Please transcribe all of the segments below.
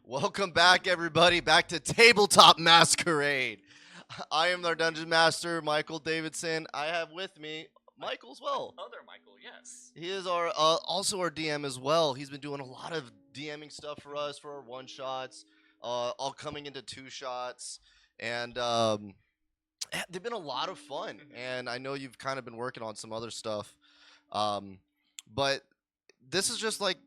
Welcome back, everybody, back to Tabletop Masquerade. I am our Dungeon Master, Michael Davidson. I have with me Michael as well. Other Michael, yes. He is our also our DM as well. He's been doing a lot of DMing stuff for us for our one shots, all coming into two shots, and they've been a lot of fun. And I know you've kind of been working on some other stuff, um, but this is just like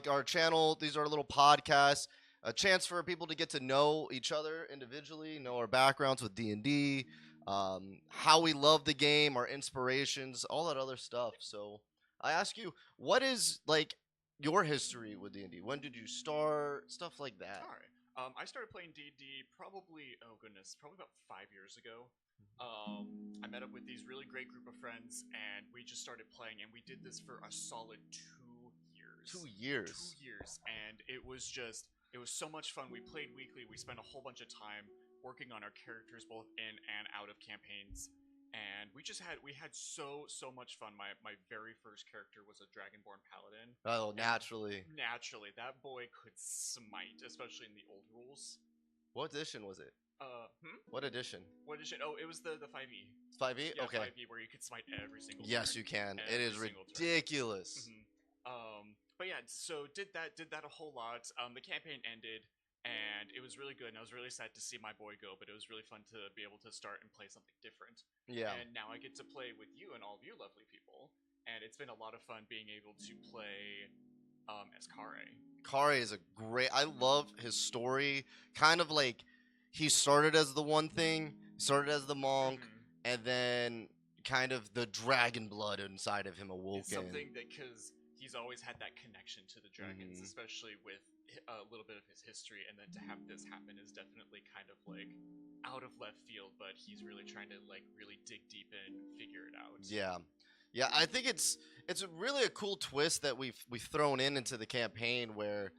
our channel. These are little podcasts, a chance for people to get to know each other individually, know our backgrounds with D&D, how we love the game, our inspirations, all that other stuff. So I ask you, what is like your history with D&D? When did you start? Stuff like that. All right. I started playing D&D probably, oh goodness, probably about 5 years ago. I met up with these really great group of friends, and we just started playing, and we did this for a solid 2 years. 2 years. 2 years, and it was so much fun. We played weekly. We spent a whole bunch of time working on our characters, both in and out of campaigns. And we had so much fun. My very first character was a Dragonborn Paladin. Oh, naturally. Naturally, that boy could smite, especially in the old rules. What edition was it? What edition? What edition? Oh, it was the 5e. 5e? Yeah, Okay. 5e, where you could smite every single Yes, turn. you can. It Every is single turn. ridiculous. But yeah, so did that a whole lot. The campaign ended, and it was really good, and I was really sad to see my boy go, but it was really fun to be able to start and play something different. Yeah. And now I get to play with you and all of you lovely people, and it's been a lot of fun being able to play as Kare. Kare is a great. I love his story. Kind of like he started as the one thing, started as the monk, and then kind of the dragon blood inside of him awoken. It's something that, because he's always had that connection to the dragons, especially with a little bit of his history, and then to have this happen is definitely kind of like out of left field, but he's really trying to like really dig deep and figure it out. Yeah. Yeah, I think it's really a cool twist that we've thrown into the campaign where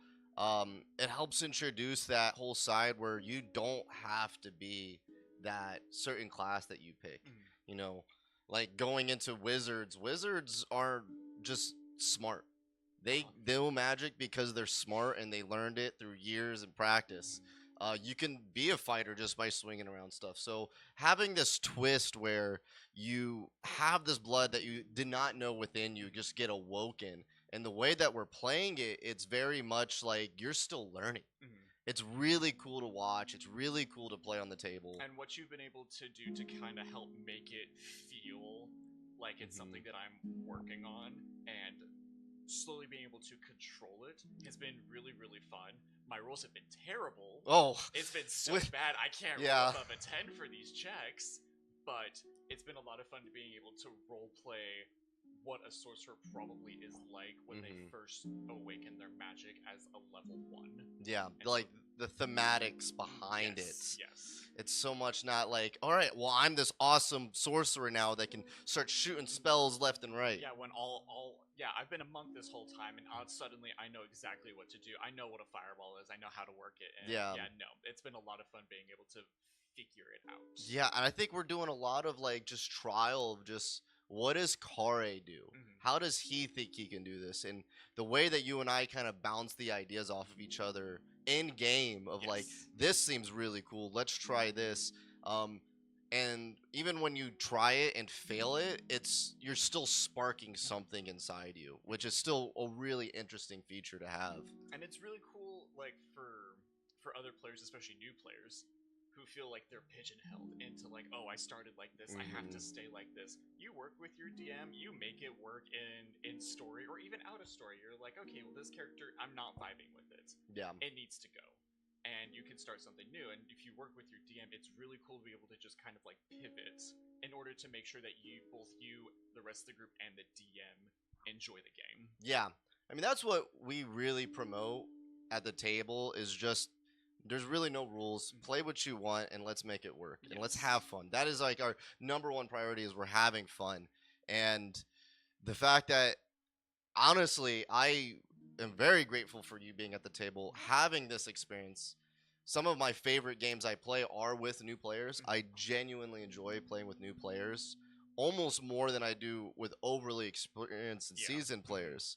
it helps introduce that whole side where you don't have to be that certain class that you pick. You know, like going into wizards. Wizards are just smart. They know magic because they're smart and they learned it through years and practice. You can be a fighter just by swinging around stuff. So having this twist where you have this blood that you did not know within you just get awoken, and the way that we're playing it, it's very much like you're still learning. It's really cool to watch. It's really cool to play on the table. And what you've been able to do to kind of help make it feel like it's something that I'm working on, and slowly being able to control it has been really, really fun. My rolls have been terrible. Oh, it's been so bad. I can't roll above a 10 for these checks, but it's been a lot of fun to being able to role play what a sorcerer probably is like when they first awaken their magic as a level 1. Yeah, and like the thematics behind it. Yes. It's so much not like, all right, well, I'm this awesome sorcerer now that can start shooting spells left and right. Yeah, when I've been a monk this whole time, and suddenly I know exactly what to do. I know what a fireball is. I know how to work it. And it's been a lot of fun being able to figure it out. Yeah, and I think we're doing a lot of like just trial of just what does Kare do? How does he think he can do this? And the way that you and I kind of bounce the ideas off of each other in game of like, this seems really cool. Let's try this. And even when you try it and fail it, you're still sparking something inside you, which is still a really interesting feature to have. And it's really cool, like for other players, especially new players, who feel like they're pigeonholed into like, oh, I started like this, I have to stay like this. You work with your DM, you make it work in story or even out of story. You're like, okay, well, this character, I'm not vibing with it. Yeah, it needs to go. And you can start something new. And if you work with your DM, it's really cool to be able to just kind of like pivot in order to make sure that both you, the rest of the group, and the DM enjoy the game. Yeah. I mean, that's what we really promote at the table is just, there's really no rules. Play what you want and let's make it work. And let's have fun. That is like our number one priority is we're having fun. And the fact that, honestly, I am very grateful for you being at the table, having this experience. Some of my favorite games I play are with new players. I genuinely enjoy playing with new players, almost more than I do with overly experienced and seasoned players.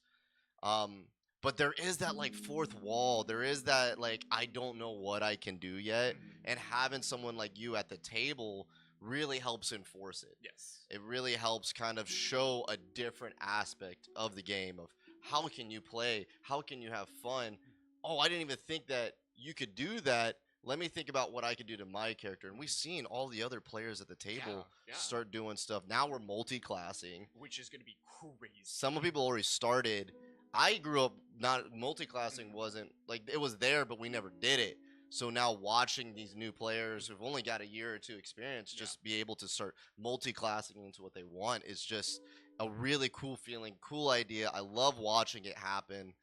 but there is that like fourth wall. There is that like I don't know what I can do yet, and having someone like you at the table really helps enforce it. Yes. It really helps kind of show a different aspect of the game of how can you play, how can you have fun. Oh, I didn't even think that you could do that. Let me think about what I could do to my character. And we've seen all the other players at the table Yeah. start doing stuff. Now we're multi-classing. Which is going to be crazy. Some people already started. I grew up not multi-classing wasn't like it was there, but we never did it. So now watching these new players who've only got a year or two experience just be able to start multi-classing into what they want is just a really cool feeling, cool idea. I love watching it happen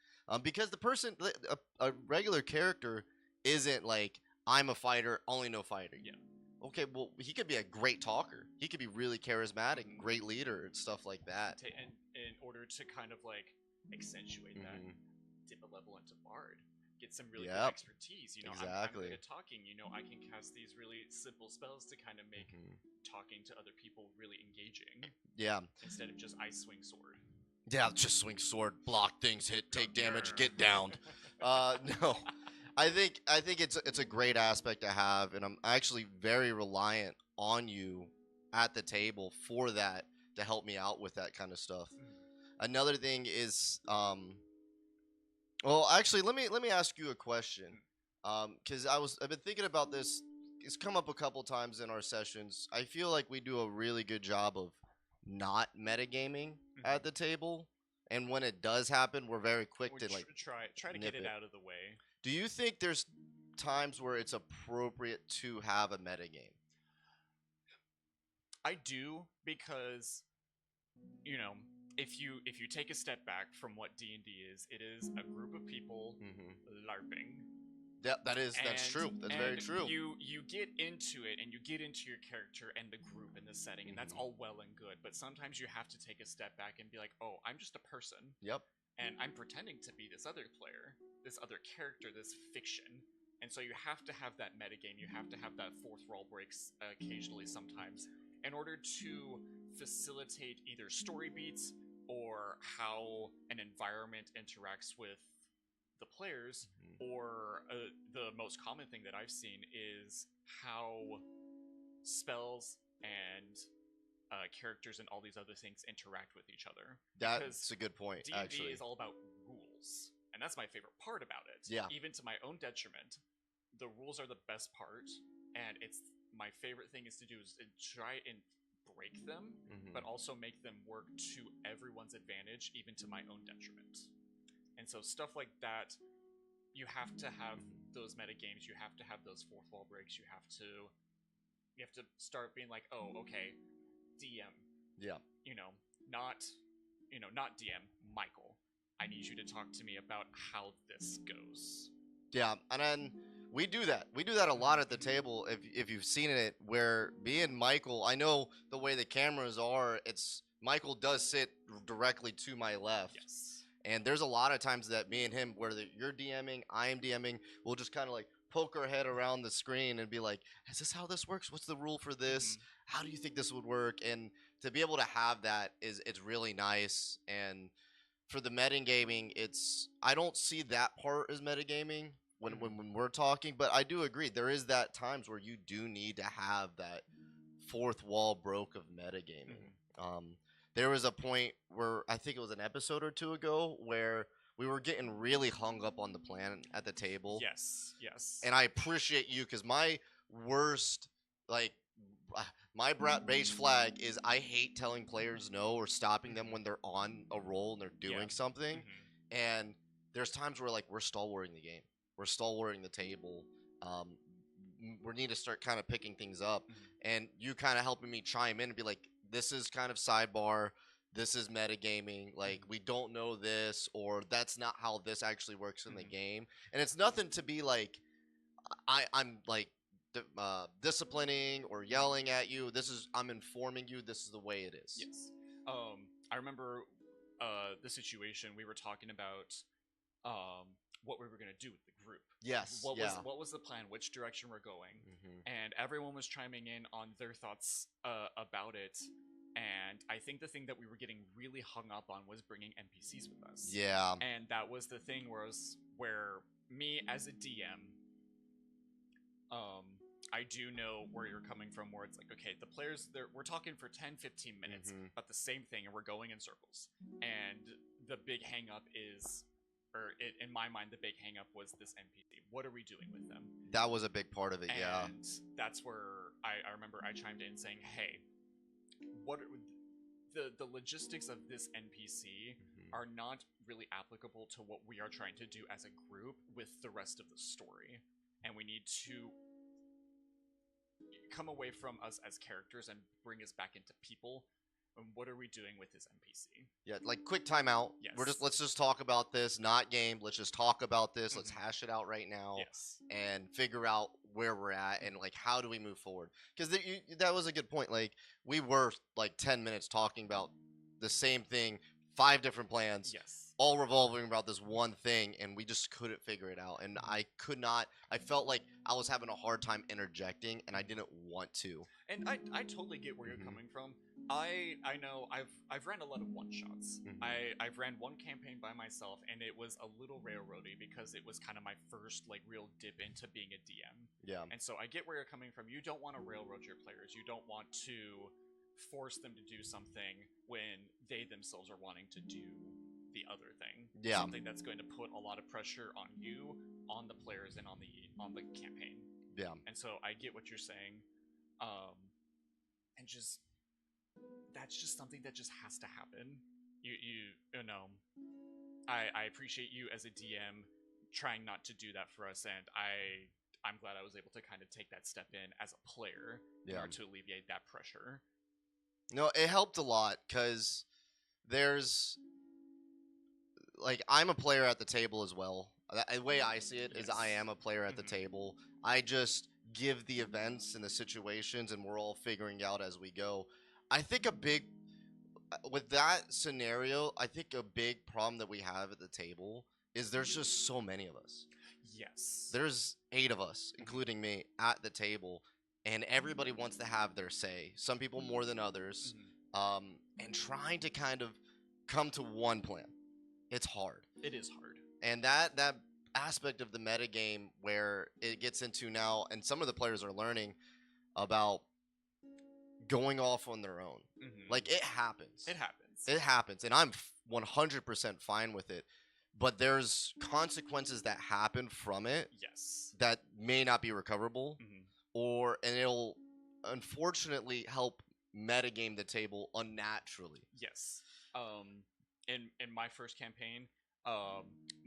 because the person, a regular character, isn't like I'm a fighter, only know fighting. Yeah. Okay, well, he could be a great talker. He could be really charismatic, great leader, and stuff like that. And in order to kind of like accentuate that, dip a level into Bard. Get some really good expertise. You know, I'm good at talking. You know, I can cast these really simple spells to kind of make talking to other people really engaging. Yeah. Instead of just I swing sword. Yeah, just swing sword, block things, hit, take damage, get downed. No, I think it's a great aspect to have, and I'm actually very reliant on you at the table for that to help me out with that kind of stuff. Another thing is, well, actually, let me ask you a question, because I've been thinking about this. It's come up a couple times in our sessions. I feel like we do a really good job of not metagaming at the table, and when it does happen, we're very quick to like try to get it out of the way. Do you think there's times where it's appropriate to have a metagame? I do, because you know, if you take a step back from what D&D is, it is a group of people LARPing. Yeah, that's true. That's very true. You get into it, and you get into your character and the group and the setting, and that's all well and good. But sometimes you have to take a step back and be like, oh, I'm just a person. Yep. And I'm pretending to be this other player, this other character, this fiction. And so you have to have that metagame. You have to have that fourth wall breaks occasionally sometimes in order to facilitate either story beats or how an environment interacts with the players, or the most common thing that I've seen is how spells and characters and all these other things interact with each other. That's a good point. D&D actually, is all about rules, and that's my favorite part about it. Yeah. Even to my own detriment, the rules are the best part, and it's my favorite thing is to do is to try and break them, but also make them work to everyone's advantage, even to my own detriment. And so stuff like that, you have to have those meta games. You have to have those fourth wall breaks. You have to start being like, oh, okay, DM. Yeah. Not DM, Michael. I need you to talk to me about how this goes. Yeah, and then we do that. We do that a lot at the table. If you've seen it, where me and Michael, I know the way the cameras are. It's Michael does sit directly to my left. Yes. And there's a lot of times that me and him, whether you're DMing, I am DMing, we'll just kind of like poke our head around the screen and be like, is this how this works? What's the rule for this? How do you think this would work? And to be able to have that it's really nice. And for the metagaming, I don't see that part as metagaming when we're talking, but I do agree. There is that times where you do need to have that fourth wall broke of metagaming. There was a point where I think it was an episode or two ago where we were getting really hung up on the plan at the table. Yes. And I appreciate you, because my worst, like, my beige flag is I hate telling players no or stopping them when they're on a roll and they're doing something. And there's times where, like, we're stalwarting the game. We're stalwarting the table. We need to start kind of picking things up. And you kind of helping me chime in and be like, this is kind of sidebar, this is metagaming, like we don't know this, or that's not how this actually works in the game. And it's nothing to be like I'm like disciplining or yelling at you. I'm informing you this is the way it is. Yes. I remember the situation we were talking about, what we were going to do with the group. Yes. What was the plan, which direction we're going, and everyone was chiming in on their thoughts about it. And I think the thing that we were getting really hung up on was bringing NPCs with us. Yeah. And that was the thing where me as a DM, I do know where you're coming from, where it's like, okay, the players, we're talking for 10, 15 minutes about the same thing, and we're going in circles. And the big hang up is, in my mind, the big hang up was this NPC. What are we doing with them? That was a big part of it, yeah. And that's where I remember I chimed in saying, hey, what are the logistics of this NPC are not really applicable to what we are trying to do as a group with the rest of the story. And we need to come away from us as characters and bring us back into people. And what are we doing with this NPC? Yeah, like quick timeout. Yes. Let's just talk about this, not game. Let's just talk about this. Let's hash it out right now. Yes. And figure out where we're at and like how do we move forward? Because that was a good point. Like we were like 10 minutes talking about the same thing, 5 different plans. Yes. All revolving about this one thing, and we just couldn't figure it out. And I felt like I was having a hard time interjecting, and I didn't want to. And I totally get where you're coming from. I know I've ran a lot of one-shots. I've ran one campaign by myself, and it was a little railroady because it was kind of my first like real dip into being a DM. Yeah. And so I get where you're coming from. You don't want to railroad your players. You don't want to force them to do something when they themselves are wanting to do the other thing. Yeah. Something that's going to put a lot of pressure on you, on the players, and on the campaign. Yeah. And so I get what you're saying. And just that's just something that just has to happen. You know, I appreciate you as a DM trying not to do that for us, and I'm glad I was able to kind of take that step in as a player in order to alleviate that pressure. No, it helped a lot because there's like I'm a player at the table as well. The way I see it is I am a player at the table. I just give the events and the situations, and we're all figuring out as we go. I think with that scenario, I think a big problem that we have at the table is there's just so many of us. Yes. There's 8 of us, including me, at the table, and everybody wants to have their say. Some people more than others, and trying to kind of come to one plan. It's hard. It is hard. And that aspect of the metagame where it gets into now, and some of the players are learning about going off on their own. Like, it happens. It happens. It happens, and I'm 100% fine with it. But there's consequences that happen from it. Yes. That may not be recoverable, and it'll unfortunately help metagame the table unnaturally. Yes. In my first campaign,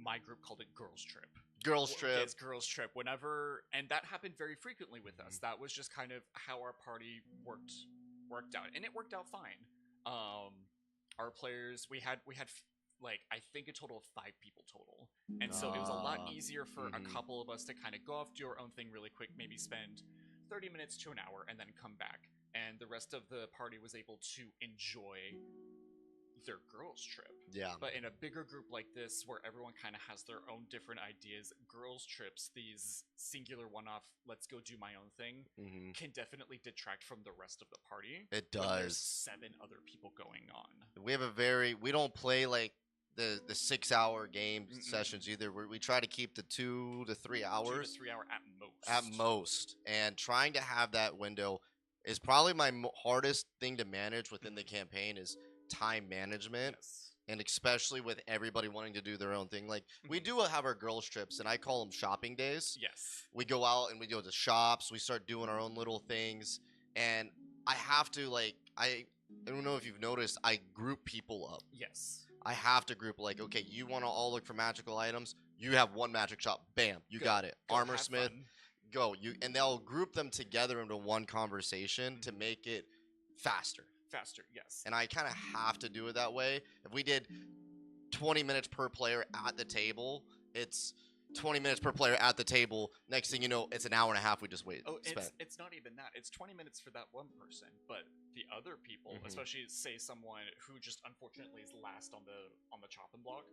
my group called it Girls Trip. Girls Trip. It's Girls Trip. And that happened very frequently with us. That was just kind of how our party worked out, and it worked out fine. Our players, we had like I think a total of 5 people total, and so it was a lot easier for a couple of us to kind of go off, do our own thing really quick, maybe spend 30 minutes to an hour, and then come back, and the rest of the party was able to enjoy their girls trip. Yeah. But in a bigger group like this, where everyone kind of has their own different ideas, girls trips, these singular one-off, let's go do my own thing, can definitely detract from the rest of the party. It does. When there's 7 other people going on. We don't play like the 6-hour game sessions either. We try to keep the 2 to 3 hours. 2 to 3 hour at most. At most. And trying to have that window is probably my hardest thing to manage within the campaign is time management. Yes. And especially with everybody wanting to do their own thing. Like, we do have our girls trips, and I call them shopping days. Yes. We go out and we go to shops. We start doing our own little things. And I have to, like, I don't know if you've noticed, I group people up. Yes. I have to group, like, okay, you want to all look for magical items? You have one magic shop. Bam. You got it. Armor Smith. Go. And they'll group them together into one conversation to make it faster. Faster, yes. And I kind of have to do it that way. If we did 20 minutes per player at the table, it's 20 minutes per player at the table. Next thing you know, it's an hour and a half we just waited. It's not even that. It's 20 minutes for that one person, but the other people, especially say someone who just unfortunately is last on the chopping block,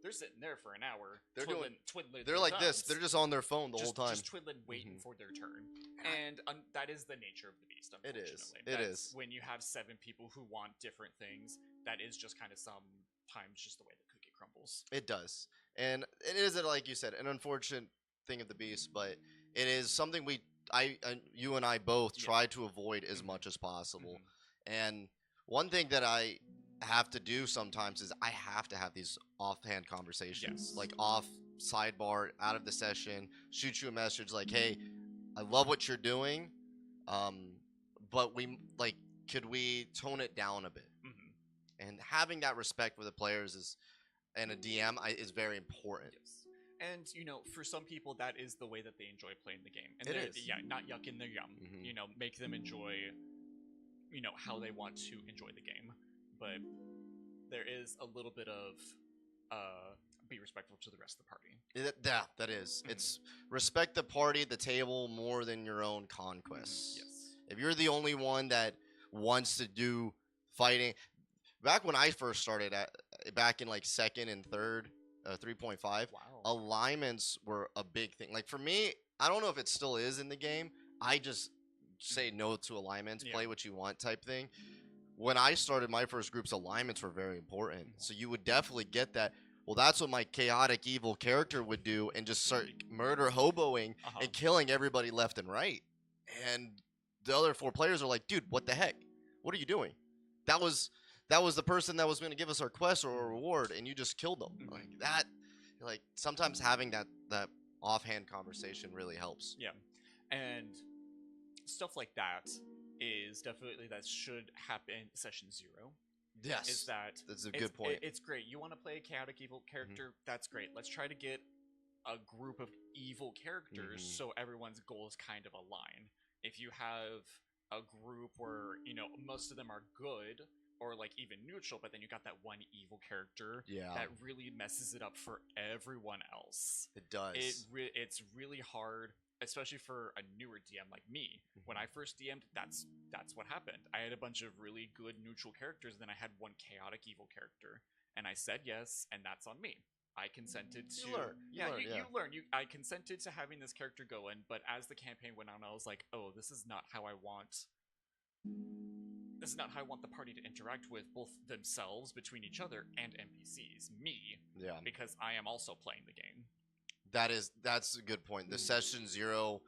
they're sitting there for an hour. They're twiddling. They're like this. They're just on their phone the whole time. Just twiddling, waiting for their turn. And that is the nature of the beast, It is. unfortunately. It That's is. when you have 7 people who want different things, that is just kind of sometimes just the way the cookie crumbles. It does, and it is, like you said, an unfortunate thing of the beast, but it is something you and I both Yeah. try to avoid as Mhm. much as possible. Mhm. And one thing that I have to do sometimes is I have to have these offhand conversations, Yes. like off sidebar, out of the session, shoot you a message like, "Hey, I love what you're doing, but could we tone it down a bit?" Mhm. And having that respect for the players and a DM is very important. Yes. And for some people, that is the way that they enjoy playing the game. And It they're- is. yeah, not yucking their yum. Mhm. Make them enjoy, how they want to enjoy the game. But there is a little bit of be respectful to the rest of the party. Yeah, that is. Mhm. It's respect the party, the table more than your own conquests. Yes. If you're the only one that wants to do fighting, back when I first started back in like second and third, 3.5, Wow. alignments were a big thing. Like for me, I don't know if it still is in the game. I just say no to alignments, Yeah. play what you want type thing. When I started my first groups, alignments were very important. So you would definitely get that. Well, that's what my chaotic evil character would do, and just start murder hoboing and killing everybody left and right. And the other 4 players are like, "Dude, what the heck? What are you doing? That was the person that was going to give us our quest or a reward, and you just killed them." Mhm. Like that. Like sometimes having that offhand conversation really helps. Yeah. And stuff like that is definitely that should happen session 0. Yes, Is that that's a good point. It's great. You want to play a chaotic evil character? That's great. Let's try to get a group of evil characters so everyone's goals kind of align. If you have a group where most of them are good or like even neutral, but then you got that one evil character that really messes it up for everyone else. It does. It's really hard, especially for a newer DM like me. When I first DM'd, that's what happened. I had a bunch of really good neutral characters, then I had one chaotic evil character, and I said yes, and that's on me. I consented to. You learn. I consented to having this character going, but as the campaign went on, I was like, oh, this is not how I want. This is not how I want the party to interact with both themselves, between each other, and NPCs. Me, because I am also playing the game. That's a good point. The session 0,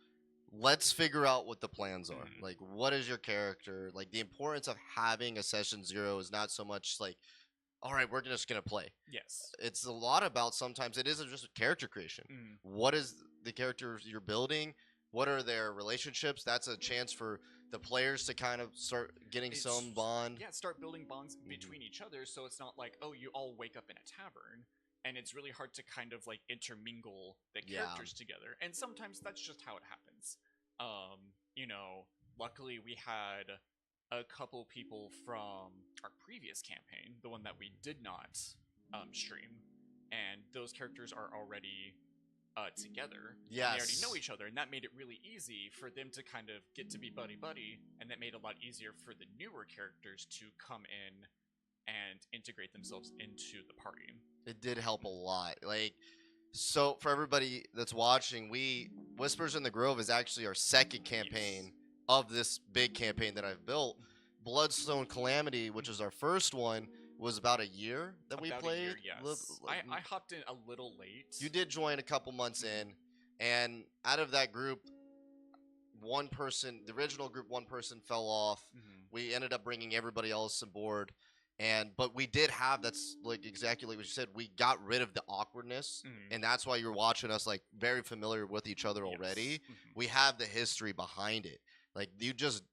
let's figure out what the plans are. Like, what is your character? Like, the importance of having a session 0 is not so much like, all right, we're just gonna play. Yes. It's a lot about, sometimes it isn't just character creation. What is the characters you're building? What are their relationships? That's a chance for the players to kind of start getting some bond. Yeah, start building bonds between each other, so it's not like, oh, you all wake up in a tavern, and it's really hard to kind of like intermingle the characters together. And sometimes that's just how it happens. Luckily we had a couple people from our previous campaign, the one that we did not stream, and those characters are already together. Yes. They already know each other, and that made it really easy for them to kind of get to be buddy-buddy, and that made it a lot easier for the newer characters to come in and integrate themselves into the party. It did help a lot. Like, so for everybody that's watching, Whispers in the Grove is actually our second campaign of this big campaign that I've built. Bloodstone Calamity, which is our first one, was about a year that we played. A year, yes. I hopped in a little late. You did join a couple months in, and out of that group, the original group, one person fell off. We ended up bringing everybody else aboard. But we did have, that's like exactly like what you said, we got rid of the awkwardness, and that's why you're watching us like very familiar with each other already. We have the history behind it. Like, you just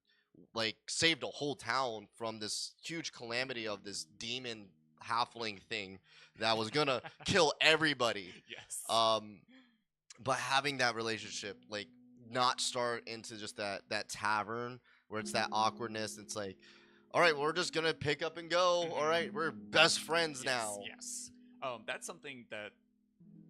like saved a whole town from this huge calamity of this demon halfling thing that was gonna kill everybody. Yes. But having that relationship, like, not start into just that tavern where it's that awkwardness. It's like, all right, we're just gonna pick up and go. All right, we're best friends now. Yes. That's something that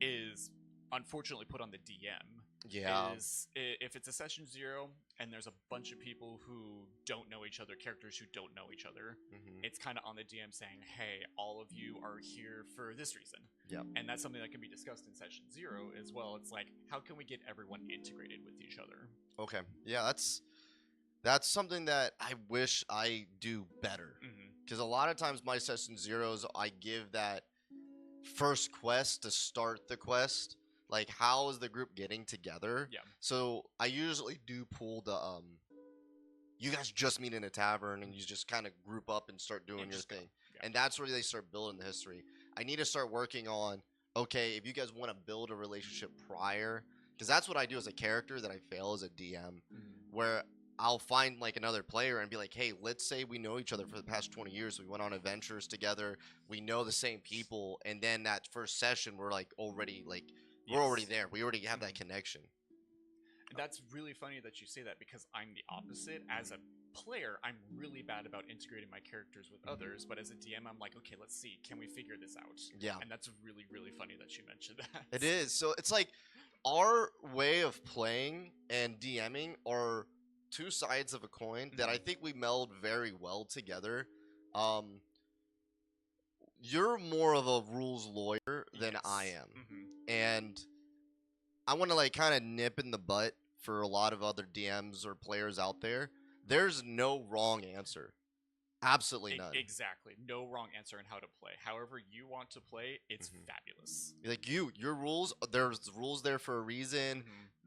is unfortunately put on the DM, Yeah. Is if it's a session 0 and there's a bunch of people who don't know each other, characters who don't know each other, Hmm. it's kind of on the DM saying, hey, all of you are here for this reason. Yep. And that's something that can be discussed in session 0 as well. It's like, how can we get everyone integrated with each other? Okay. Yeah, that's something that I wish I do better. Because a lot of times my session zeros, I give that first quest to start the quest. Like, how is the group getting together? Yeah. So I usually do pull the you guys just meet in a tavern and you just kind of group up and start doing And your just go. thing. Yeah. And that's where they start building the history. I need to start working on, okay, if you guys want to build a relationship prior, because that's what I do as a character that I fail as a DM, where I'll find like another player and be like, hey, let's say we know each other for the past 20 years. We went on adventures together. We know the same people. And then that first session, we're like already like, we're already there. We already have that connection. And that's really funny that you say that because I'm the opposite. As a player, I'm really bad about integrating my characters with others, but as a DM, I'm like, okay, let's see, can we figure this out? Yeah. And that's really, really funny that you mentioned that. It is. So it's like our way of playing and DMing are two sides of a coin that I think we meld very well together. You're more of a rules lawyer than I am. And I want to like kind of nip in the butt for a lot of other DMs or players out there. There's no wrong answer. Absolutely none. Exactly. No wrong answer in how to play. However you want to play, it's fabulous. Like your rules, there's rules there for a reason.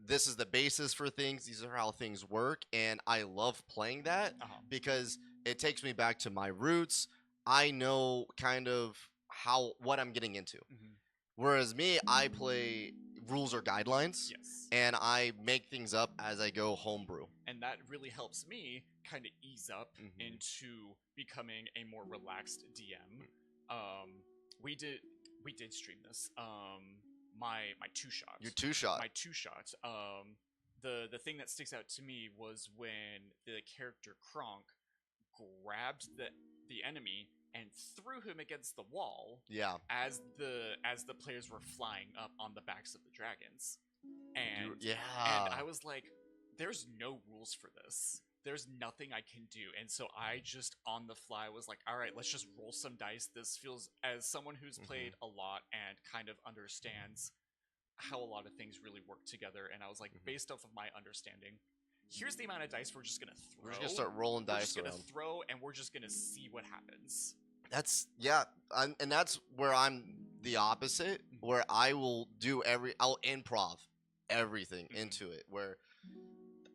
This is the basis for things. These are how things work. And I love playing that because it takes me back to my roots. I know kind of what I'm getting into. Whereas me, I play rules or guidelines. Yes. And I make things up as I go homebrew. And that really helps me kind of ease up into becoming a more relaxed DM. We did stream this. My two shots. Your two shot. My two shots. The thing that sticks out to me was when the character Kronk grabbed the enemy and threw him against the wall. Yeah. As the players were flying up on the backs of the dragons. And I was like, there's no rules for this. There's nothing I can do. And so I just on the fly was like, all right, let's just roll some dice. This feels, as someone who's played a lot and kind of understands how a lot of things really work together. And I was like, based off of my understanding, here's the amount of dice we're just going to throw. We're just going to start rolling dice. We're just going to throw and we're just going to see what happens. That's, yeah. And that's where I'm the opposite, where I will I'll improv everything into it, where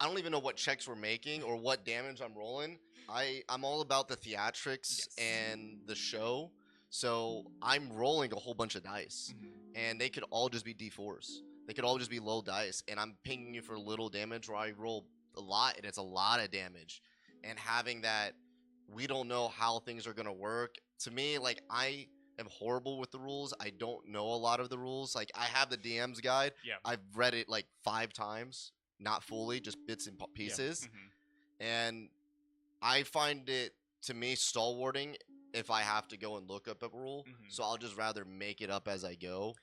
I don't even know what checks we're making or what damage I'm rolling. I'm all about the theatrics and the show. So I'm rolling a whole bunch of dice. And they could all just be D4s. They could all just be low dice. And I'm pinging you for little damage where I roll a lot and it's a lot of damage. And having that, we don't know how things are going to work. To me, like, I am horrible with the rules. I don't know a lot of the rules. Like, I have the DM's guide. Yeah. I've read it like 5 times. Not fully, just bits and pieces. And I find it, to me, stalwarting if I have to go and look up a rule. So I'll just rather make it up as I go.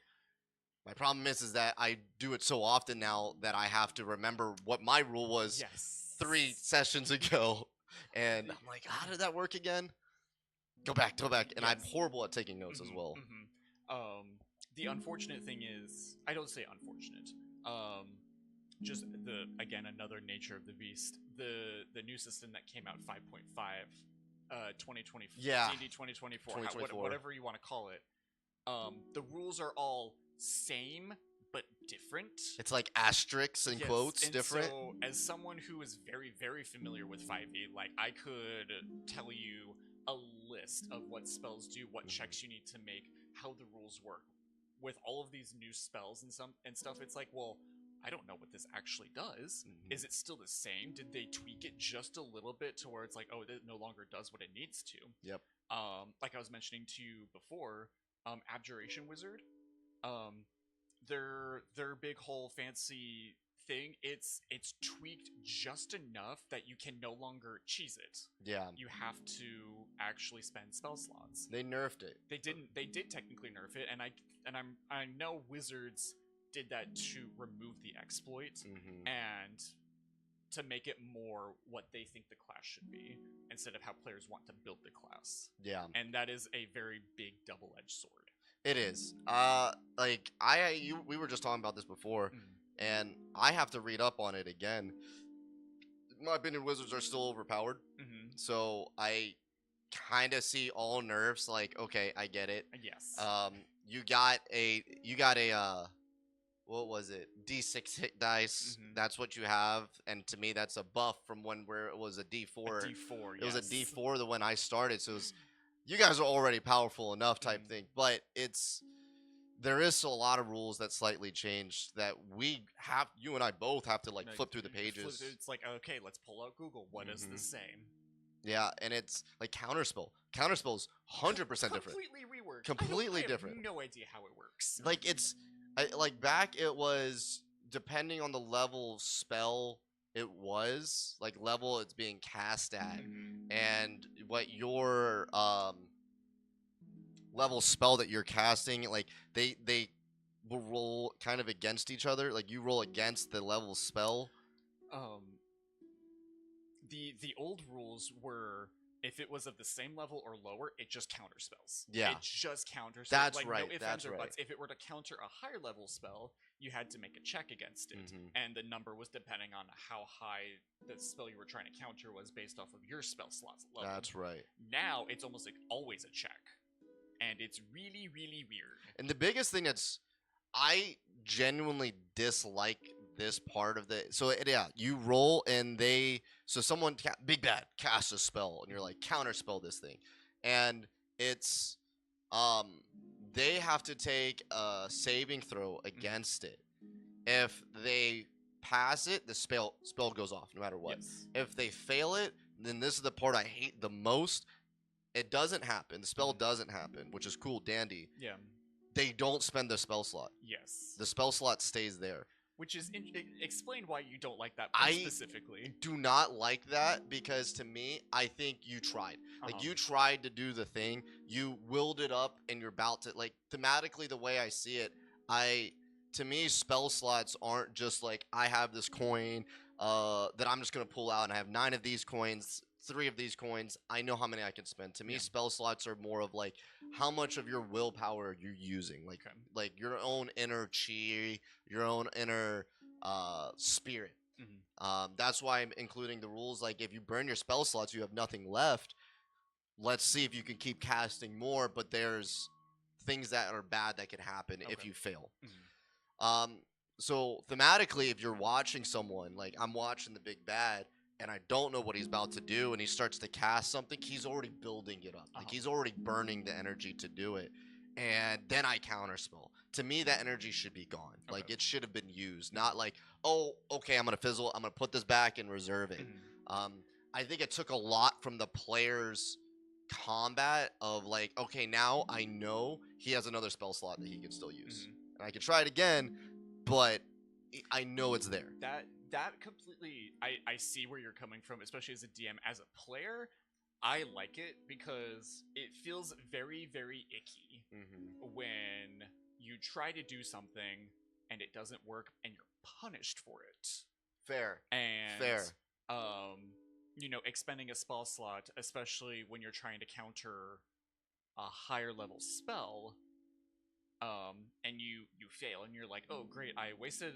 My problem is that I do it so often now that I have to remember what my rule was 3 sessions ago. And I'm like, how did that work again? Go back. And I'm horrible at taking notes as well. The unfortunate thing is, I don't say unfortunate. Just another nature of the beast. The new system that came out 5.5, 2024, D&D 2024, whatever you want to call it. The rules are all same but different. It's like asterisks and quotes and different. So, as someone who is very, very familiar with 5e, like I could tell you a list of what spells do, what checks you need to make, how the rules work. With all of these new spells and stuff, it's like, well, I don't know what this actually does. Is it still the same? Did they tweak it just a little bit to where it's like, oh, it no longer does what it needs to? Yep. Like I was mentioning to you before, Abjuration Wizard, their big whole fancy thing, it's tweaked just enough that you can no longer cheese it. Yeah. You have to actually spend spell slots. They nerfed it. They did technically nerf it, and I know Wizards did that to remove the exploit Mm-hmm. and to make it more what they think the class should be instead of how players want to build the class. Yeah. And that is a very big double-edged sword. It is. Like we were just talking about this before, Mm. and I have to read up on it again. In my opinion, wizards are still overpowered. Mm-hmm. So I kind of see all nerfs. Like, okay, I get it. Yes. You got a what was it? D6 hit dice. Mhm. That's what you have, and to me, that's a buff from where it was a D4. A D4. It was a yes. D4 the when I started, so it was, you guys are already powerful enough type Mhm. thing. But there is still a lot of rules that slightly changed that you and I both have to like flip through the pages. It's like, okay, let's pull out Google. What does Mhm. this say? Yeah, and it's like counterspell. Counterspell is 100% different. Completely reworked. Completely I have different. No idea how it works. Like like back it was depending on the level of spell it was, like level it's being cast at, Mhm. and what your level spell that you're casting, like they will roll kind of against each other. Like you roll against the level spell. The old rules were if it was of the same level or lower, it just counterspells. Yeah. It just counters. That's like, right, No ifs, that's ands, or right. buts. If it were to counter a higher level spell, you had to make a check against it, Mhm. and the number was depending on how high the spell you were trying to counter was based off of your spell slot's level. That's right. Now it's almost like always a check, and it's really, really weird. And the biggest thing I genuinely dislike this part of yeah, you roll and someone big bad casts a spell and you're like counterspell this thing, and it's they have to take a saving throw against it. If they pass it, the spell goes off no matter what. Yes. If they fail it, then this is the part I hate the most. It doesn't happen. The spell doesn't happen, which is cool, dandy. Yeah. They don't spend the spell slot. Yes. The spell slot stays there. Which is explain why you don't like that specifically. Do not like that because to me, I think you tried. Like you tried to do the thing. You willed it up and you're about to, like, thematically the way I see it, to me spell slots aren't just like I have this coin that I'm just going to pull out and I have 9 of these coins, 3 of these coins. I know how many I can spend. To me, spell slots are more of like how much of your willpower are you using, like your own inner chi, your own inner spirit. That's why I'm including the rules. Like if you burn your spell slots, you have nothing left. Let's see if you can keep casting more, but there's things that are bad that could happen if you fail. So thematically, if you're watching someone, like I'm watching the big bad and I don't know what he's about to do and he starts to cast something, he's already building it up. Like he's already burning the energy to do it. And then I counterspell. To me, that energy should be gone. Like it should have been used. Not like, oh, okay, I'm going to fizzle. I'm going to put this back and reserve it. I think it took a lot from the players' combat of like, okay, now I know he has another spell slot that he can still use. And I can try it again, but I know it's there. That completely, I see where you're coming from, especially as a DM. As a player, I like it because it feels very, very icky when you try to do something and it doesn't work and you're punished for it. Fair. Expending a spell slot, especially when you're trying to counter a higher level spell, and you fail and you're like, oh great, I wasted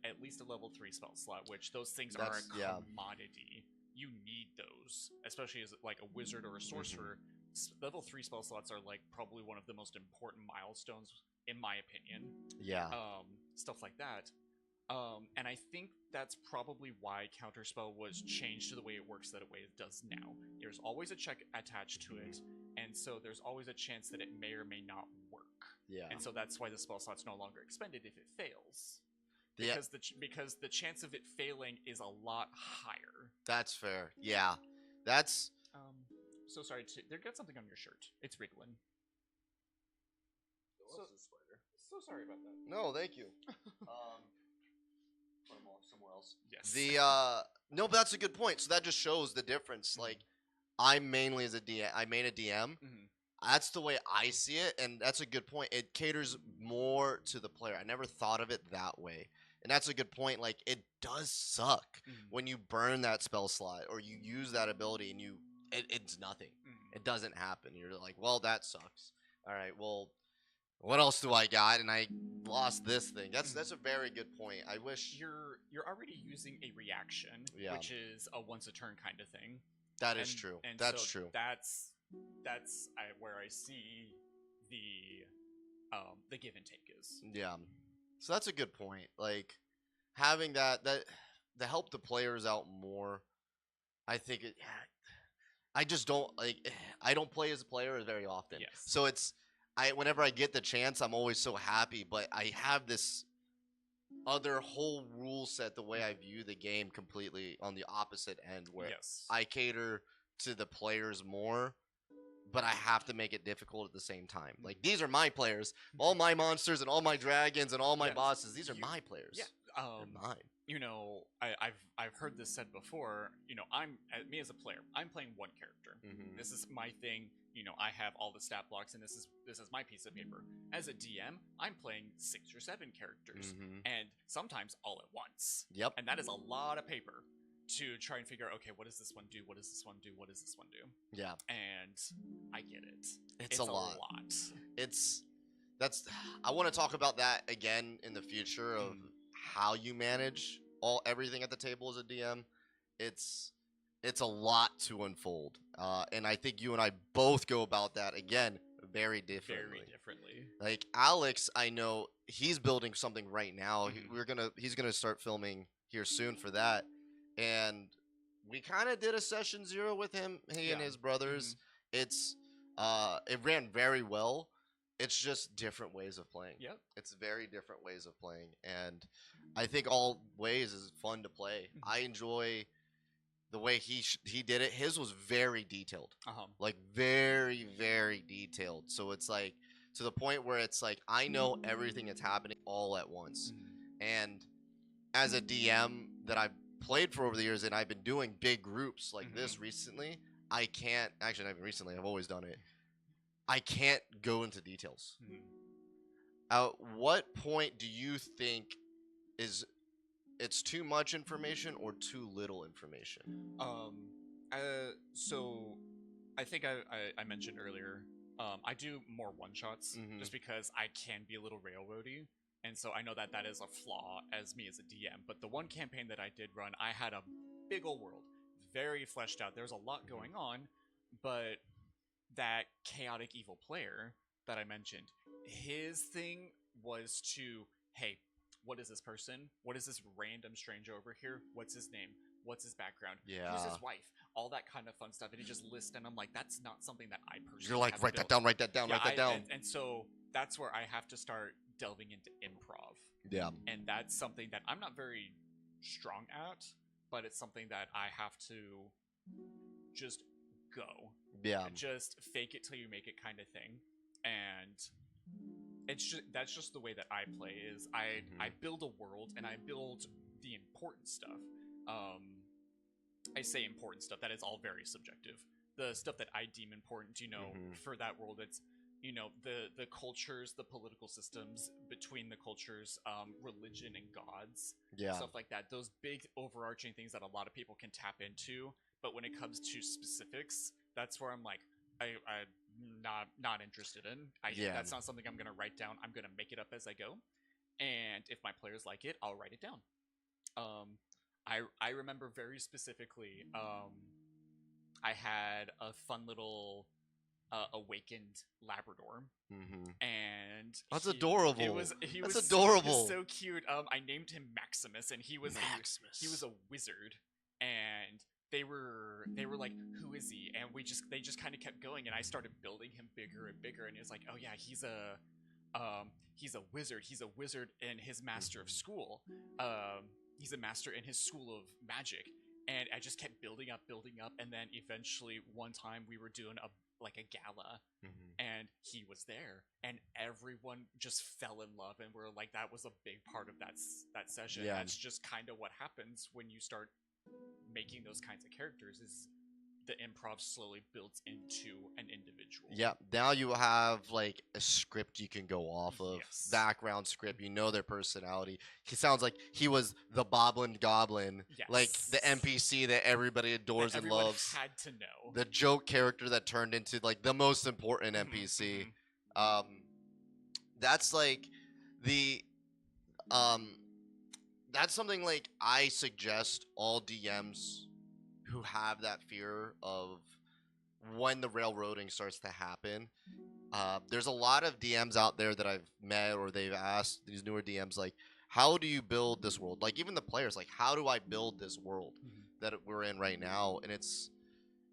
at least a level 3 spell slot, which those things are a commodity. You need those, especially as like a wizard or a sorcerer. Level 3 spell slots are like probably one of the most important milestones in my opinion. Stuff like that. And I think that's probably why counterspell was changed to the way it works that way it does now. There's always a check attached to it, and so there's always a chance that it may or may not work. And so that's why the spell slot's no longer expended if it fails. Because the chance of it failing is a lot higher. That's fair. Yeah. That's so sorry there got something on your shirt. It's wriggling. So sorry about that. No, thank you. Put them off somewhere else. Yes. No, but that's a good point. So that just shows the difference. Like I mainly as a DM, I main a DM. That's the way I see it, and that's a good point. It caters more to the player. I never thought of it that way. And that's a good point. Like, it does suck Mm, when you burn that spell slot or you use that ability and it's nothing. mm. It doesn't happen. You're like, well, that sucks. All right, well, what else do I got? And I lost this thing. That's a very good point. I wish. You're already using a reaction, Yeah, which is a once a turn kind of thing, that is and true. and That's so true. where I see the give and take is. Yeah. So that's a good point. Like, having that to help the players out more. I think it. I just don't like. I don't play as a player very often, Yes. so it's. Whenever I get the chance, I'm always so happy. But I have this other whole rule set, the way I view the game, completely on the opposite end, where Yes. I cater to the players more, but I have to make it difficult at the same time. Like, these are my players, all my monsters and all my dragons and all my Yes. bosses. These are You- my players. Yeah. They're mine. I've heard this said before. Me as a player, I'm playing one character. Mhm. This is my thing. I have all the stat blocks, and this is my piece of paper. As a DM, I'm playing 6 or 7 characters, Mhm. and sometimes all at once. Yep. And that is a lot of paper to try and figure out. Okay, what does this one do? What does this one do? What does this one do? Yeah. And I get it. It's a lot. lot. I want to talk about that again in the future of how you manage everything at the table as a DM. It's a lot to unfold, and I think you and I both go about that again very differently. Very differently. Like, Alex, I know he's building something right now. Mhm. He's gonna start filming here soon for that, and we kind of did a session 0 with him, he and Yeah. his brothers. It ran very well. It's just different ways of playing. Yep. It's very different ways of playing, and I think all ways is fun to play. Mhm. I enjoy the way he did it. His was very detailed, Uh-huh. like very very detailed. So it's like to the point where it's like I know everything that's happening all at once. Mhm. And as a DM that I've played for over the years, and I've been doing big groups like this Mhm. recently, I can't actually not even recently. I've always done it. I can't go into details. Mhm. At what point do you think is it's too much information or too little information? So I think I mentioned earlier, I do more one shots Mhm. just because I can be a little railroady, and so I know that that is a flaw as me as a DM. But the one campaign that I did run, I had a big old world, very fleshed out. There's a lot going on, but that chaotic evil player that I mentioned, his thing was to, hey, what is this person? What is this random stranger over here? What's his name? What's his background? Who's Yeah. his wife? All that kind of fun stuff. And he just lists, and I'm like, that's not something that I personally You're like, have write that built. down, write that down, Yeah, write that down. and so that's where I have to start delving into improv. Yeah. And that's something that I'm not very strong at, but it's something that I have to just go. Yeah. Just fake it till you make it kind of thing. And that's just the way that I play is I build a world and I build the important stuff. I say important stuff, that is all very subjective. The stuff that I deem important, for that world, it's the cultures, the political systems between the cultures, religion and gods, Yeah. stuff like that. Those big overarching things that a lot of people can tap into. But when it comes to specifics, that's where I'm like, I'm not interested in. Yeah. That's not something I'm gonna write down. I'm gonna make it up as I go, and if my players like it, I'll write it down. I remember very specifically. I had a fun little awakened Labrador, and That's adorable. He That's was adorable. so cute. I named him Maximus, and he was Maximus. he was a wizard, and they were like, who is he? And they just kind of kept going, and I started building him bigger and bigger, and he was like, oh yeah, he's a wizard. He's a wizard in his master of school. He's a master in his school of magic. And I just kept building up, and then eventually one time we were doing a gala, and he was there, and everyone just fell in love, and we're like, that was a big part of that session. Yeah. That's just kind of what happens when you start making those kinds of characters. Is the improv slowly builds into an individual. Yeah, now you have like a script you can go off of, Yes. background script. You know their personality. He sounds like he was the Boblin Goblin, like the Yes. NPC that everybody adores That and everyone loves. had to know. The joke character that turned into like the most important NPC. That's like the that's something like I suggest all DMs who have that fear of when the railroading starts to happen. There's a lot of DMs out there that I've met or they've asked these newer DMs like, how do you build this world? Like even the players, like how do I build this world that we're in right now? And it's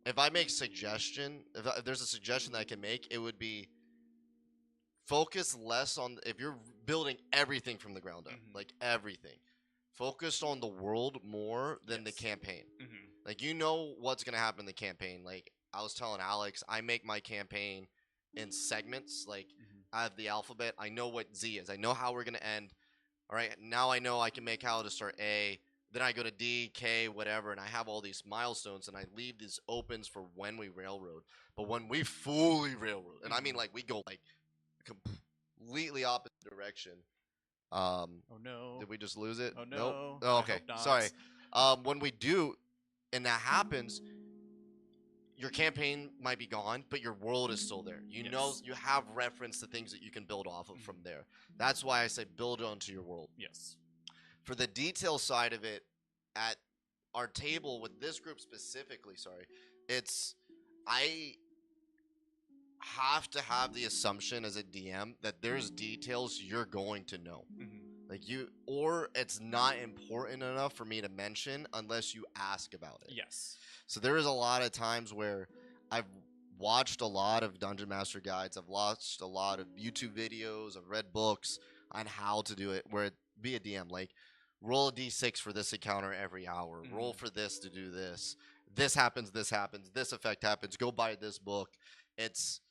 if I make suggestion, if there's a suggestion that I can make, it would be focus less on if you're building everything from the ground up, like everything. Focus on the world more than the campaign. Like you know what's gonna happen in the campaign. Like I was telling Alex, I make my campaign in segments. Like I have the alphabet. I know what Z is. I know how we're gonna end. All right. Now I know I can make how to start A. Then I go to D, K, whatever, and I have all these milestones, and I leave these opens for when we railroad. But when we fully railroad, and I mean like we go like completely opposite direction. Oh no! Did we just lose it? Oh no! Nope. Oh, okay. Sorry. When we do, and that happens, your campaign might be gone, but your world is still there. You know, you have reference to things that you can build off of from there. That's why I say build onto your world. Yes. For the detail side of it, at our table with this group specifically, it's I have to have the assumption as a DM that there's details you're going to know. Like or it's not important enough for me to mention unless you ask about it. Yes. So there is a lot of times where I've watched a lot of Dungeon Master guides. I've watched a lot of YouTube videos. I've read books on how to do it. Where it be a DM, like roll a d6 for this encounter every hour. Roll for this to do this. This happens. This happens. This effect happens. Go buy this book. It's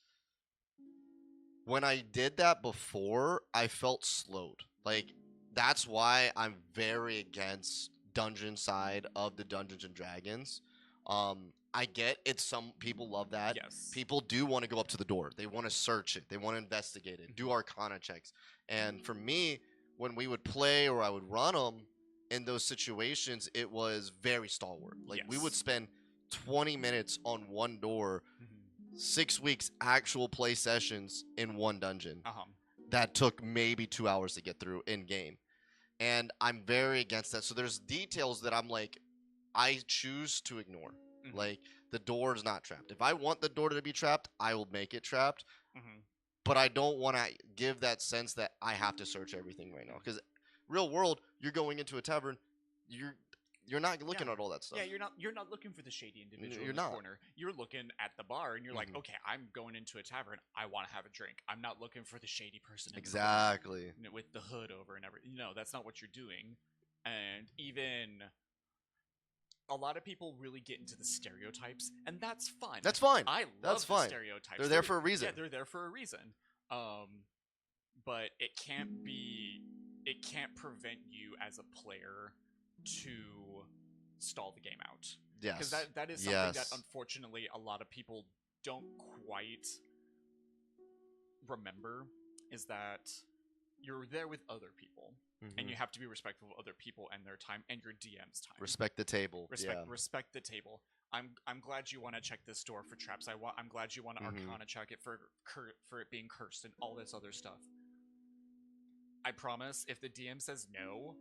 when I did that before, I felt slowed. Like that's why I'm very against dungeon side of the Dungeons and Dragons. I get it. Some people love that. Yes. People do want to go up to the door. They want to search it. They want to investigate it. Do Arcana checks. And for me, when we would play or I would run them in those situations, it was very stalwart. Like we would spend 20 minutes on one door, 6 weeks actual play sessions in one dungeon. That took maybe 2 hours to get through in game. And I'm very against that. So there's details that I'm like, I choose to ignore. Like the door is not trapped. If I want the door to be trapped, I will make it trapped. But I don't want to give that sense that I have to search everything right now. Because real world, you're going into a tavern, you're not looking at all that stuff. Yeah, you're not looking for the shady individual You're in the not. corner. You're looking at the bar and you're like, okay, I'm going into a tavern. I want to have a drink. I'm not looking for the shady person in the corner with the hood over and everything. No, that's not what you're doing. And even a lot of people really get into the stereotypes, and that's fun. That's fine. I love the stereotypes. They're there for a reason. Yeah, they're there for a reason. But it can't prevent you as a player to stall the game out. Yes. Because that is something that unfortunately a lot of people don't quite remember, is that you're there with other people. And you have to be respectful of other people and their time and your DM's time. Respect the table. Respect the table. I'm glad you want to check this door for traps. I'm glad you want to Arcana check it for it being cursed and all this other stuff. I promise, if the DM says no,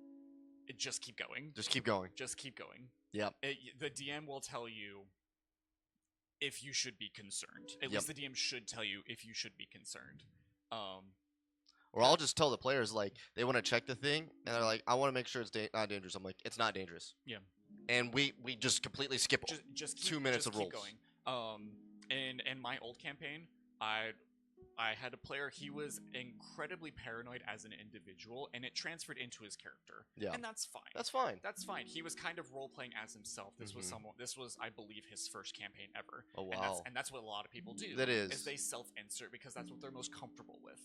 just keep going. Just keep going. Just keep going. Yep. The DM will tell you if you should be concerned. At least the DM should tell you if you should be concerned. Or I'll just tell the players, like, they want to check the thing, and they're like, I want to make sure it's not dangerous. I'm like, it's not dangerous. Yeah. And we just completely skip just 2 minutes of rolls. Keep going. In my old campaign, I had a player, he was incredibly paranoid as an individual, and it transferred into his character. Yeah. And that's fine. That's fine. That's fine. He was kind of role-playing as himself. This was, I believe, his first campaign ever. Oh, wow. And that's what a lot of people do. That is. They self-insert because that's what they're most comfortable with.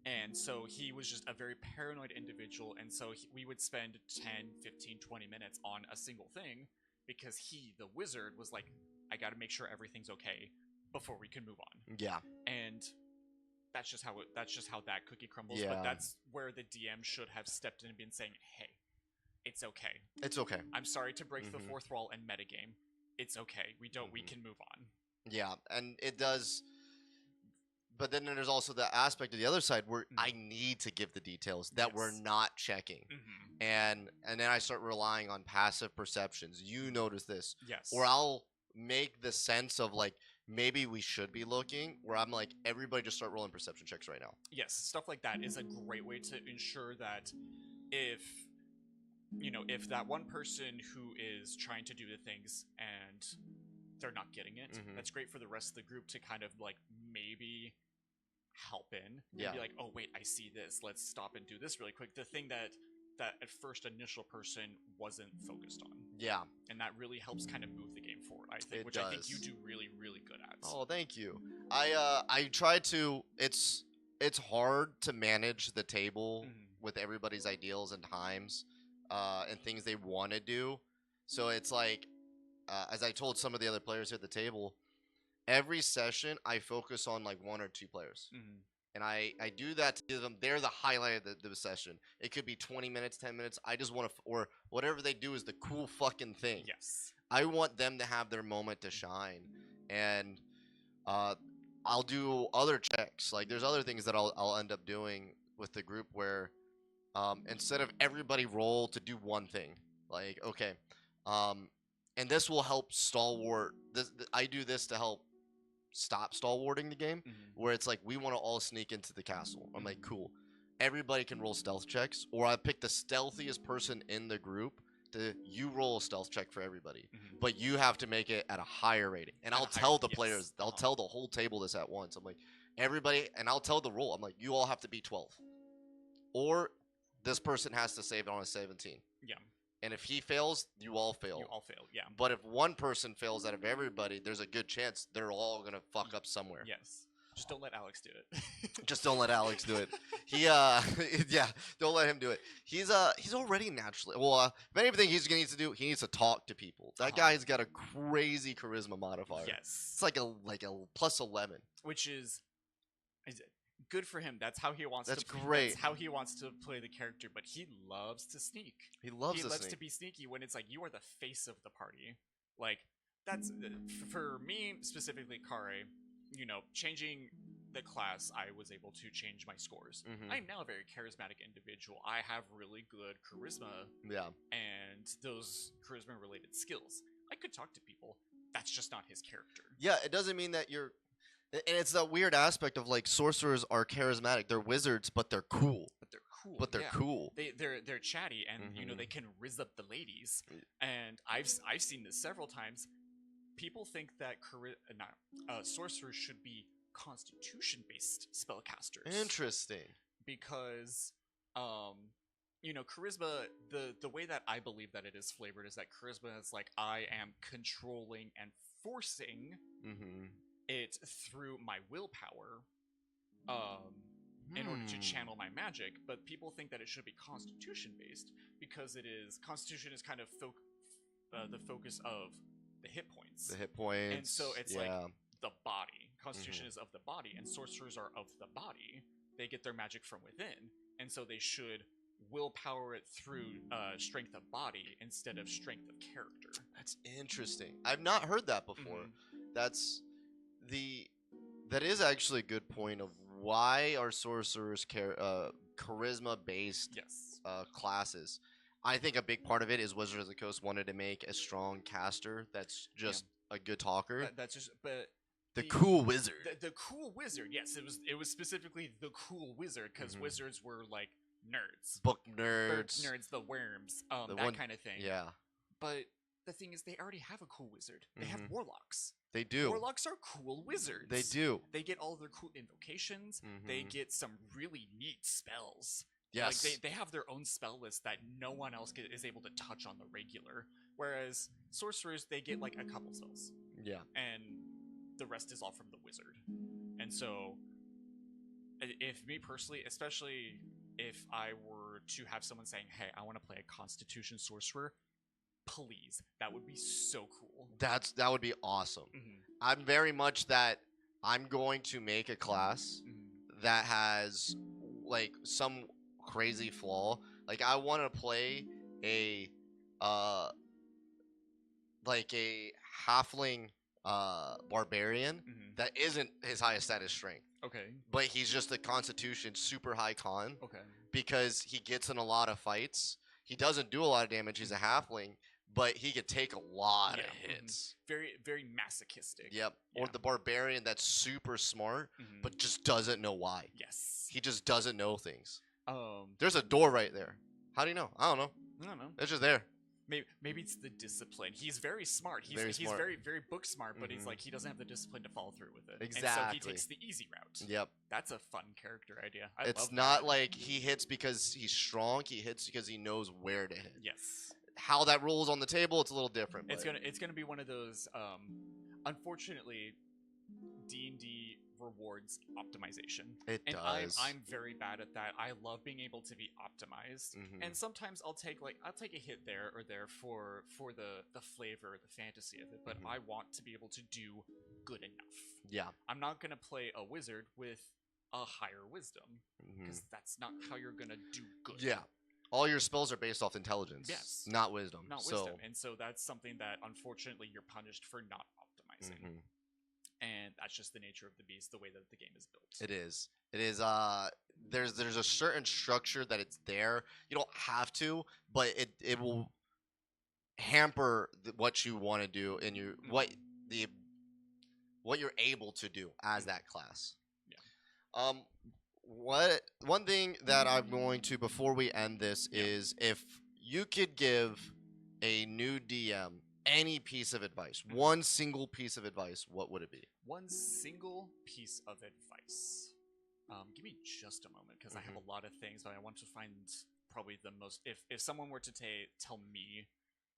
And so he was just a very paranoid individual, and so we would spend 10, 15, 20 minutes on a single thing because he, the wizard, was like, I got to make sure everything's okay before we can move on. Yeah. And that's just how that cookie crumbles. Yeah. But that's where the DM should have stepped in and been saying, "Hey, it's okay. It's okay. I'm sorry to break the fourth wall and metagame. It's okay. We can move on." Yeah, and it does. But then there's also the aspect of the other side where I need to give the details that we're not checking. And then I start relying on passive perceptions. You notice this. Yes. Or I'll make the sense of like maybe we should be looking, where I'm like, everybody just start rolling perception checks right now. Yes, stuff like that is a great way to ensure that if that one person who is trying to do the things and they're not getting it, that's great for the rest of the group to kind of like maybe help in. Yeah. Be like, oh wait, I see this. Let's stop and do this really quick. The thing that at first initial person wasn't focused on. Yeah. And that really helps kind of move the game forward, I think, which does. I think you do really, really good at. Oh, thank you. I try to. It's hard to manage the table with everybody's ideals and times, and things they want to do. So it's like, as I told some of the other players here at the table, every session I focus on like one or two players. And I do that to give them, they're the highlight of the session. It could be 20 minutes, 10 minutes. I just want to, or whatever they do is the cool fucking thing. Yes. I want them to have their moment to shine. And I'll do other checks. Like there's other things that I'll end up doing with the group where instead of everybody roll to do one thing, like, okay, and this will help stalwart. I do this to help stop stalwarting the game, where it's like we want to all sneak into the castle. I'm like, cool, everybody can roll stealth checks, or I pick the stealthiest person in the group to you roll a stealth check for everybody, but you have to make it at a higher rating. And I'll tell the players, I'll tell the whole table this at once. I'm like, everybody, and I'll tell the roll. I'm like, you all have to be 12, or this person has to save it on a 17. Yeah. And if he fails, you all fail. You all fail, yeah. But if one person fails out of everybody, there's a good chance they're all going to fuck up somewhere. Yes. Just don't let Alex do it. Just don't let Alex do it. He, yeah, don't let him do it. He's already naturally, well, if anything he's going to need to do, he needs to talk to people. That guy's got a crazy charisma modifier. Yes. It's like a plus 11. Which is good for him. That's how he wants That's to great. That's how he wants to play the character, but he loves to sneak. He loves to be sneaky when it's like you are the face of the party. Like that's for me specifically, Kare, changing the class, I was able to change my scores. I'm now a very charismatic individual. I have really good charisma. Yeah. And those charisma related skills. I could talk to people. That's just not his character. Yeah, it doesn't mean that you're. And it's that weird aspect of like sorcerers are charismatic. They're wizards, but they're cool. But they're cool. They're chatty, and they can rizz up the ladies. And I've seen this several times. People think that sorcerers should be constitution-based spellcasters. Interesting. Because, charisma. The way that I believe that it is flavored is that charisma is like I am controlling and forcing. It through my willpower in order to channel my magic, but people think that it should be constitution based because constitution is kind of the focus of the hit points. And so it's like the body. Constitution is of the body, and sorcerers are of the body. They get their magic from within, and so they should willpower it through strength of body instead of strength of character. That's interesting. I've not heard that before. That is actually a good point of why are sorcerers charisma based classes. I think a big part of it is Wizards of the Coast wanted to make a strong caster that's just a good talker. But the cool wizard. The cool wizard. Yes, it was specifically the cool wizard because wizards were like nerds, book nerds, the worms, kind of thing. Yeah. But the thing is, they already have a cool wizard. They have warlocks. They do. Warlocks are cool wizards. They do. They get all their cool invocations. They get some really neat spells. Yes. Like they have their own spell list that no one else is able to touch on the regular. Whereas sorcerers, they get like a couple spells. Yeah. And the rest is all from the wizard. And so, if me personally, especially if I were to have someone saying, hey, I want to play a Constitution sorcerer, Please, that would be so cool. That would be awesome. Mhm, I'm very much that I'm going to make a class mhm. that has like some crazy flaw. Like I want to play a uh like a halfling barbarian Mhm. that isn't his highest status strength, Okay. but he's just a constitution super high con Okay. because he gets in a lot of fights. He doesn't do a lot of damage. He's a halfling, but he could take a lot Yeah. of Mhm. hits. Very, very masochistic. Yep. Yeah. Or the barbarian that's super smart, Mhm. but just doesn't know why. Yes. He just doesn't know things. Um. There's a door right there. How do you know? I don't know. I don't know. It's just there. Maybe it's the discipline. He's very smart. He's Very smart. very very book smart, but he's Mhm. like he doesn't have the discipline to follow through with it. And so Exactly. he takes the easy route. Yep. That's a fun character idea. I It's love not that. like he hits because he's strong. He hits because he knows where to hit. Yes. How that rolls on the table, it's a little different. It's but- gonna be one of those. Unfortunately, D&D rewards optimization, It and does. I'm very bad at that. I love being able to be optimized, Mhm. and sometimes I'll take a hit there or there for the flavor, the fantasy of it. But Mhm. I want to be able to do good enough. Yeah. I'm not gonna play a wizard with a higher wisdom Mhm. because that's not how you're gonna do good. Yeah. All your spells are based off intelligence. Yes. Not wisdom. Not so, wisdom, and so that's something that unfortunately you're punished for not optimizing. Mhm. And that's just the nature of the beast, the way that the game is built. It is. It is. There's a certain structure that it's there. You don't have to, but it will hamper what you want to do and what you're able to do as that class. Yeah. What one thing that I'm going to before we end this Yeah. is if you could give a new DM any piece of advice, Mhm. one single piece of advice, what would it be? One single piece of advice. Give me just a moment because I have a lot of things, but I want to find probably the most. If someone were to tell me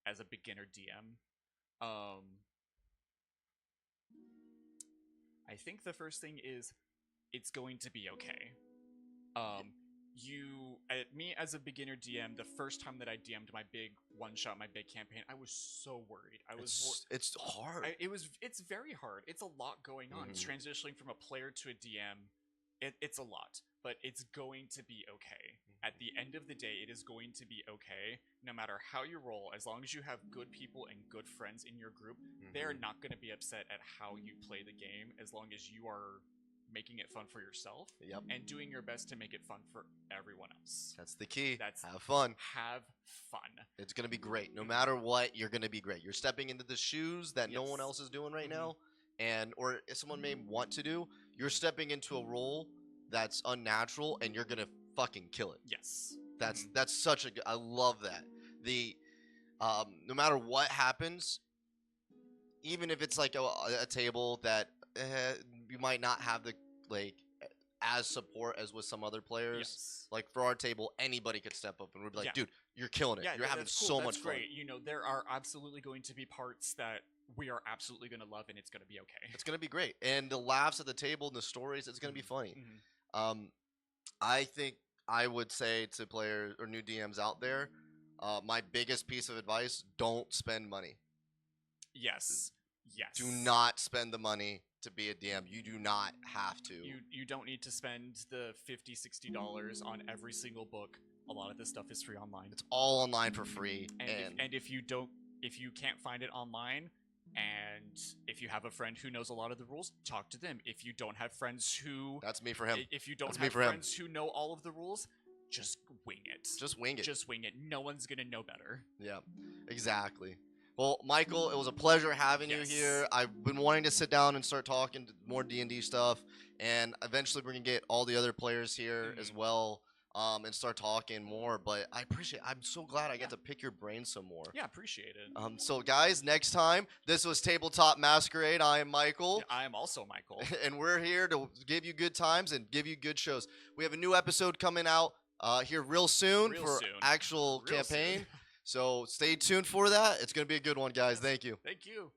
as a beginner DM, I think the first thing is it's going to be okay. Me as a beginner DM, the first time that I DM'd my big one shot, my big campaign, I was so worried. It's hard. It's very hard. It's a lot going on. Mhm. Transitioning from a player to a DM, it's a lot, but it's going to be okay. At the end of the day, it is going to be okay. No matter how you roll, as long as you have good people and good friends in your group, they're not going to be upset at how you play the game as long as you are making it fun for yourself Yep. and doing your best to make it fun for everyone else. That's the key. That's have fun. Have fun. It's gonna be great. No matter what, you're gonna be great. You're stepping into the shoes that no one Yes. else is doing right Mhm. now, or if someone may want to do. You're stepping into a role that's unnatural, and you're gonna fucking kill it. Yes. That's such a good. I love that. No matter what happens, even if it's like a table that you might not have the like as support as with some other players. Yes. Like for our table, anybody could step up and we'd be like, Yeah. dude, you're killing it. Yeah, You're having that's cool. so That's much fun. great. You know, there are absolutely going to be parts that we are absolutely going to love, and it's going to be okay. It's gonna be great, and the laughs at the table and the stories, it's gonna be funny. Mhm. I think I would say to players or new DMs out there, my biggest piece of advice: don't spend money. Yes. Yes. Do not spend the money to be a DM. You do not have to. You don't need to spend the $50, $60 on every single book. A lot of this stuff is free online. It's all online for free. And if you can't find it online, and if you have a friend who knows a lot of the rules, talk to them. If you don't have friends who that's me for him. If you don't That's me have for him. friends who know all of the rules, just wing it. Just wing it. Just wing it. No one's gonna know better. Yeah, exactly. Well, Michael, it was a pleasure having Yes. you here. I've been wanting to sit down and start talking more D&D stuff, and eventually we're gonna get all the other players here as well, and start talking more. But I'm so glad I get to pick your brain some more. Yeah, appreciate it. So guys, next time, this was Tabletop Masquerade. I am Michael. I am also Michael. And we're here to give you good times and give you good shows. We have a new episode coming out here real soon for actual Real campaign. soon. So stay tuned for that. It's going to be a good one, guys. Thank you. Thank you.